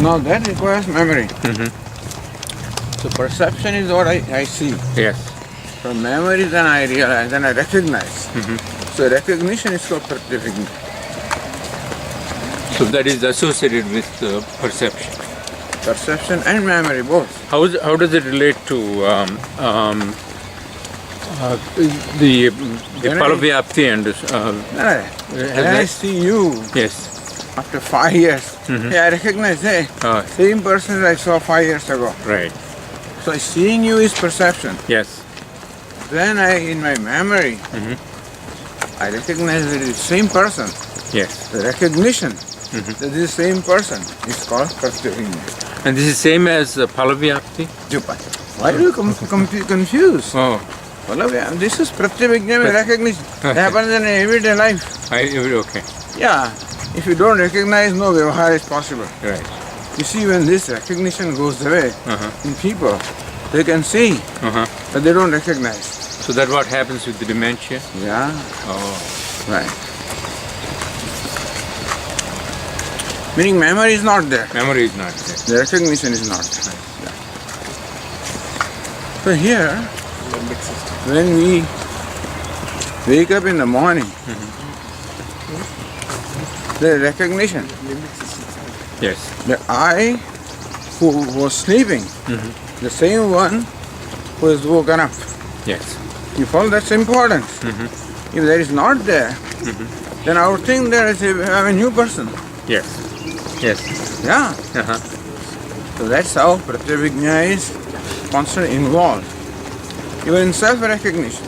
Now that requires memory. So perception is what I see. Yes. So memory then I realize, then I recognize. So recognition is called Pratyabhijna. So that is associated with perception. Perception and memory both. How does it relate to the Pratyabhijna and When I see you yes. after 5 years, I recognize, hey, same person I saw 5 years ago. Right. So seeing you is perception. Yes. Then in my memory, I recognize that it is same person. Yes. The recognition that this is same person is called Pratyabhijna. And this is same as Pratyabhijna? Why do you confuse? Oh. This is Pratyabhijna recognition. It happens in everyday life. Okay. Yeah. If you don't recognize, no vyavahara is possible. Right. You see, when this recognition goes away in people, they can see, but they don't recognize. So that's what happens with the dementia? Yeah. Oh. Right. Meaning memory is not there. Memory is not there. The recognition is not there. Yeah. So here, when we wake up in the morning, the recognition, yes, the I who was sleeping, the same one who is woken up. yes, You follow? That's important. If that is not there, then I would think there is a new person. yes, yes. Yeah. So that's how Pratyabhijna is constantly involved. Even in self-recognition.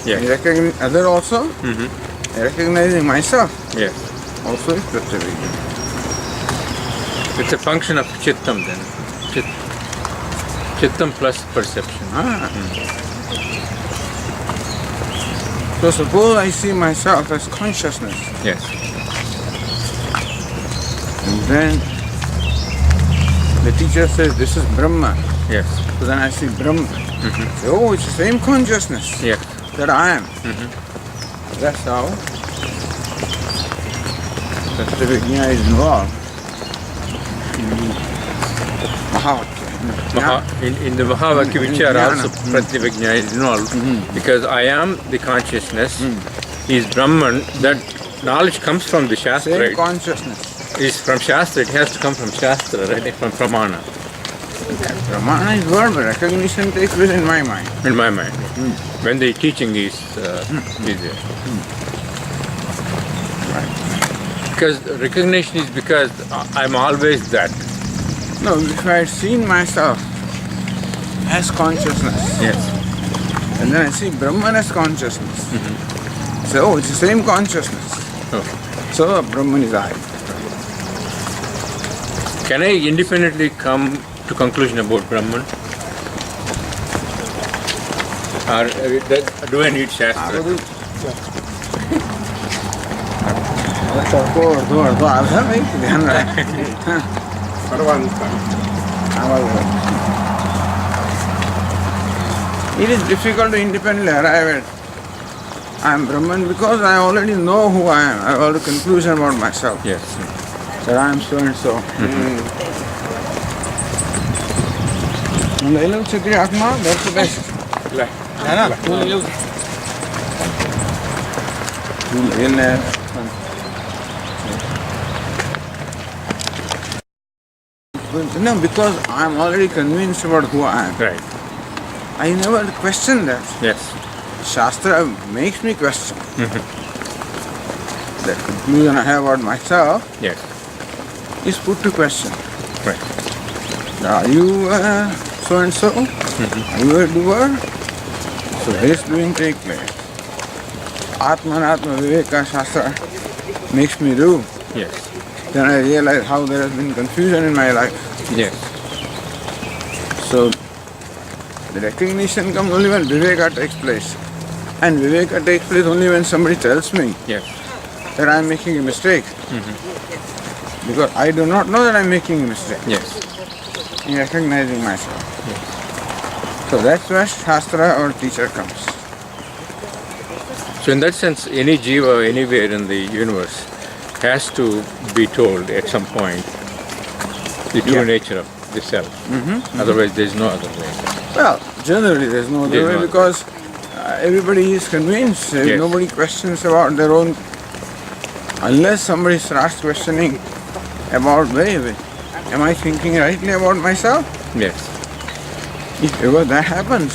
Yes. I recognize other also. Recognizing myself Yes. also is Pratyabhijna. It's a function of chittam then. Chittam plus perception. So suppose I see myself as consciousness, Yes. and then the teacher says this is Brahma. Yes. So then I see Brahma. Say, oh, it's the same consciousness Yes. that I am. That's how Pratyabhijna is involved in the Mahavakya. In the Mahavakya Vichara Jnana. also Pratyabhijna is involved because I am the consciousness, is Brahman. That knowledge comes from the Shastra. Same Right? consciousness. Is from Shastra. It has to come from Shastra, right? From Pramana. Pramana is verbal. Recognition takes place in my mind. In my mind. When the teaching is there. Because recognition is because I'm always that. No, if I had seen myself as consciousness, Yes. and then I see Brahman as consciousness, so it's the same consciousness. Oh. So Brahman is I. Can I independently come to conclusion about Brahman? Or do I need Shastra? It is difficult to independently arrive at I am Brahman because I already know who I am. I have a conclusion about myself. Yes. That I am so and so. And the Ilu Chitri Atma, that's the best. No, because I am already convinced about who I am. Right. I never question that. Yes. Shastra makes me question. The conclusion I have about myself Yes. is put to question. Right. Are you so and so? Are you a doer? So this doing take place. Atma Viveka Shastra makes me do. Yes. Then I realize how there has been confusion in my life. Yes. So the recognition comes only when Viveka takes place. And Viveka takes place only when somebody tells me Yes. that I am making a mistake. Because I do not know that I am making a mistake Yes. in recognizing myself. So that's where Shastra or teacher comes. So in that sense, any jiva anywhere in the universe has to be told at some point, the true Yeah. nature of the self. Otherwise, there is no other way. Well, generally there's no other There's way no other because everybody is convinced. Yes. Nobody questions about their own, unless somebody starts questioning about, wait, am I thinking rightly about myself? Yes. If ever that happens,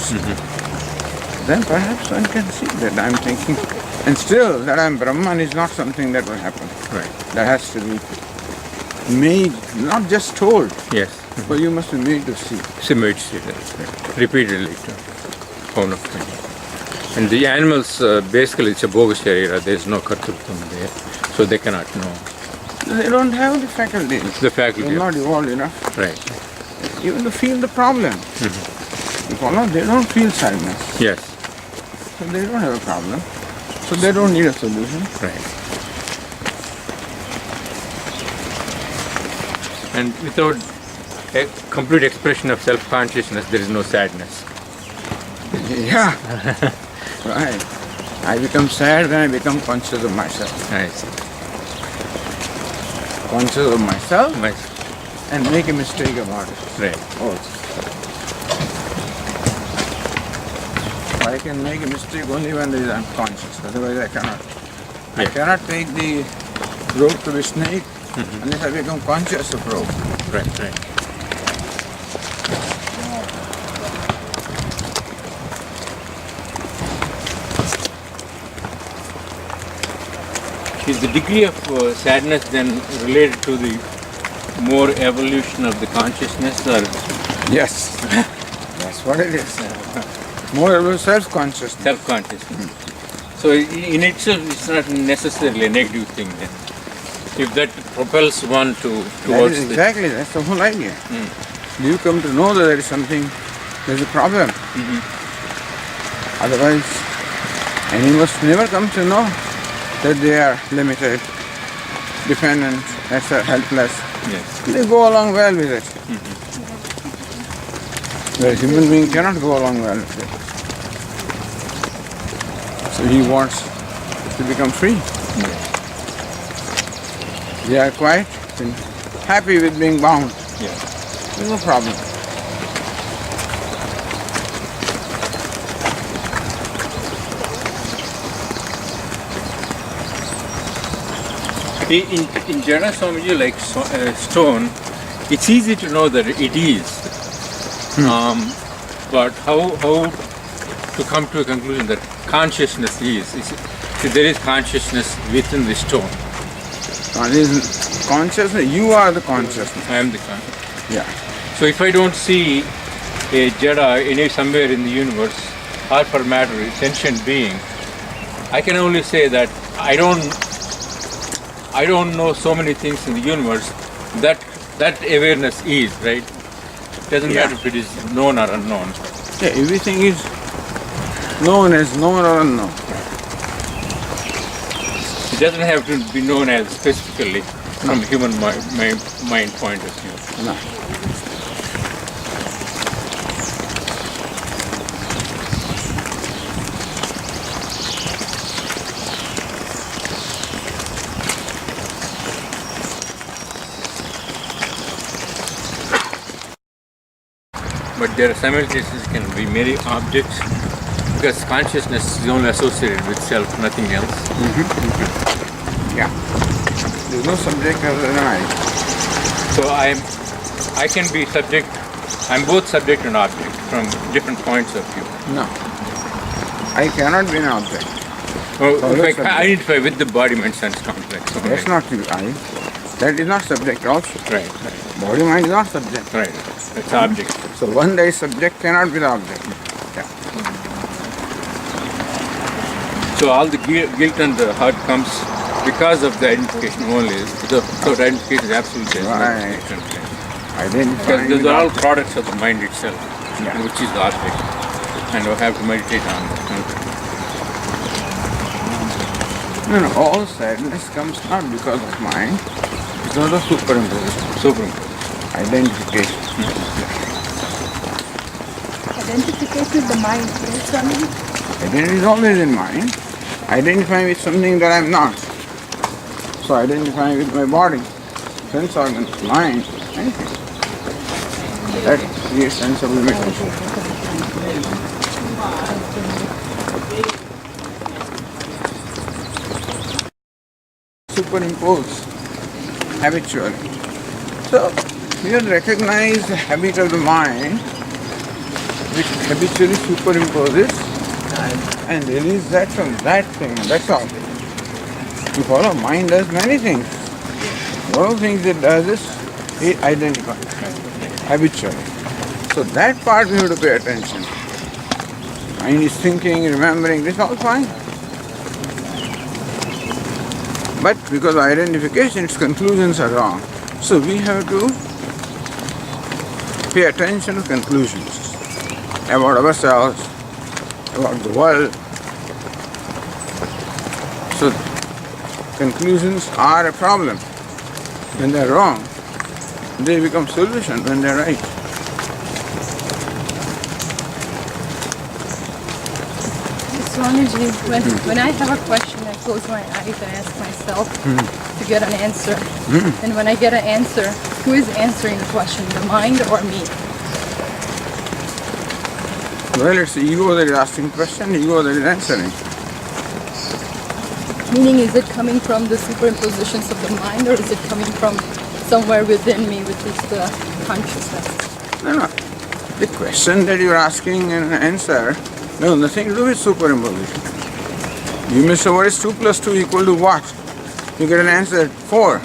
then perhaps one can see that I'm thinking, and still that I'm Brahman is not something that will happen. Right. That has to be made, not just told, Yes. but you must be made to see. Simulates it repeatedly. Phone of mind. And the animals, basically, it's a bogus sharira. There is no kartrutvam there, so they cannot know. They don't have the faculties. The faculty. They're not evolved enough Right. even to feel the problem. You follow? They don't feel sadness, Yes. so they don't have a problem. So they don't need a solution. Right. And without a complete expression of self-consciousness, there is no sadness. Yeah, right. I become sad when I become conscious of myself. I see. Conscious of myself My- and make a mistake about it. Right. Also. I can make a mistake only when there is unconscious. Otherwise, I cannot. I Yes. cannot take the rope to the snake unless I become conscious of rope. Right. Right. Is the degree of sadness then related to the more evolution of the consciousness, or Yes, that's what it is. More about self-consciousness. self-consciousness? So in itself, it's not necessarily a negative thing then. If that propels one That towards is exactly, that's the whole idea. You come to know that there is something, there's a problem. Otherwise, animals never come to know that they are limited, dependent, helpless. Yes. They go along well with it. The human being cannot go along well with it. So he wants to become free. They are quite happy with being bound. Yes. There's no problem. In Jana Swamiji, like stone, it's easy to know that it is. But how to come to a conclusion that consciousness is? There is consciousness within the stone. Consciousness, you are the consciousness. I am the consciousness. Yeah. So if I don't see a Jada somewhere in the universe, or for matter, a sentient being, I can only say that I don't know so many things in the universe that awareness is, right? Doesn't matter if it is known or unknown. Yeah, everything is known as known or unknown. It doesn't have to be known as specifically from human mind point of view. No. But there are simultaneously can be many objects because consciousness is only associated with self, nothing else. Yeah. There's no subject other than I. So I can be subject. I'm both subject and object from different points of view. No. I cannot be an object. If I subject. identify with the body, mind, sense complex. Okay. That's not the I. That is not subject also. Right. Body mind is not subject. Right. That's object. So one that is subject cannot be the object. Yeah. So all the guilt and the hurt comes because of the identification only. So identification is absolutely Right. Identifying because those with are all object. products of the mind itself, Yeah. which is the object, and we have to meditate on that. No, all sadness comes not because of mind, because of superimposition, Superimposed. identification. Identification with the mind, right, Swami? Identity is always in mind. Identifying with something that I'm not. So identifying with my body, sense organs, mind, anything. That creates sense of limitation. Superimpose habitually. So you recognize the habit of the mind which habitually superimposes and release that from that thing. That's all. You follow? Mind does many things. One of the things it does is it identifies habitually. So that part we have to pay attention. Mind is thinking, remembering, this is all fine. But because of identification, its conclusions are wrong. So we have to pay attention to conclusions about ourselves, about the world. So conclusions are a problem. When they're wrong, they become solution when they're right. Swamiji, when I have a question, I close my eyes and ask myself to get an answer. And when I get an answer, who is answering the question, the mind or me? Well, it's the ego that is asking the question, the ego that is answering. Meaning, is it coming from the superimpositions of the mind, or is it coming from somewhere within me, which is the consciousness? No. The question that you're asking and answer no, nothing to do with superimposition. You may say, what is 2 plus 2 equal to what? You get an answer 4.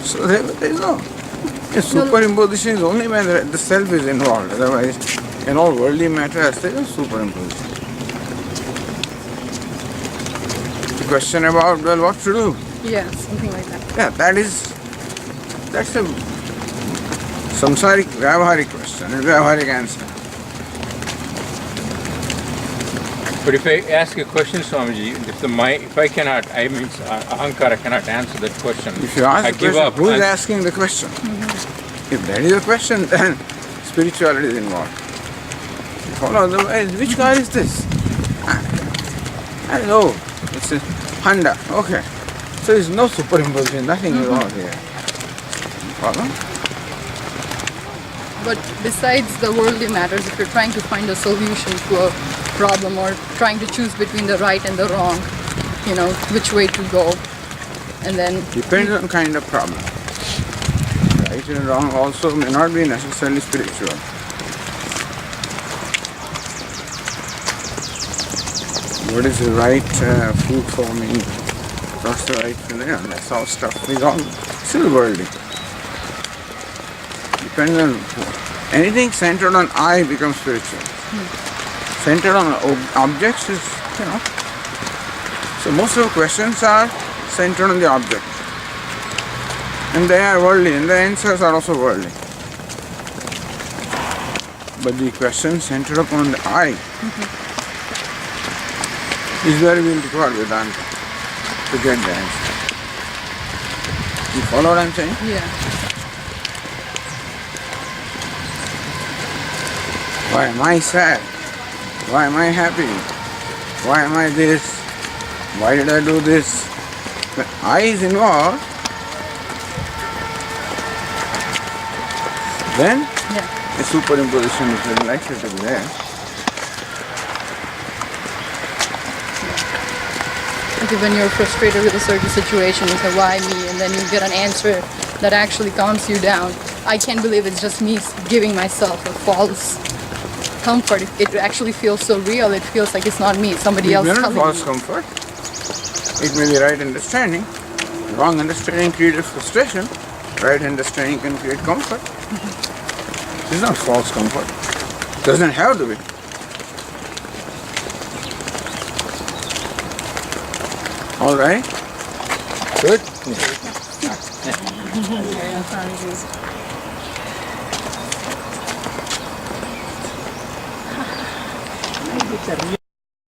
So there is no. Superimposition is only when the self is involved. Otherwise, in all worldly matters, there is no superimposition. The question about, well, what to do? Yeah, something like that. Yeah, that's a samsaric, vyavaharik question, a vyavaharik answer. But if I ask a question, Swamiji, if I cannot, Ahankara cannot answer that question. If you ask I the give question, up. who is asking the question? If that is the question, then spirituality is involved. You follow, otherwise, which car is this? I don't know. It's a Honda. Okay. So there's no superimposition, nothing involved here. You follow? But besides the worldly matters, if you're trying to find a solution to a problem or trying to choose between the right and the wrong, which way to go, and then... Depends on kind of problem. Right and wrong also may not be necessarily spiritual. What is the right food for me? What's the right feeling? That's all stuff is all still worldly. Depends on anything centered on I becomes spiritual. Centered on objects is, So most of the questions are centered on the object. And they are worldly, and the answers are also worldly. But the question centered upon the I is where we will require Vedanta to get the answer. You follow what I'm saying? Yeah. Why am I sad? Why am I happy? Why am I this? Why did I do this? When I is involved, then the superimposition is very likely to be there. Okay, when you're frustrated with a certain situation, you say, why me? And then you get an answer that actually calms you down. I can't believe it's just me giving myself a false comfort. It actually feels so real. It feels like it's not me, somebody else It may not telling false me. comfort. It may be right understanding. Wrong understanding creates frustration. Right understanding can create comfort. It's not false comfort. Doesn't have to be. All right. Good.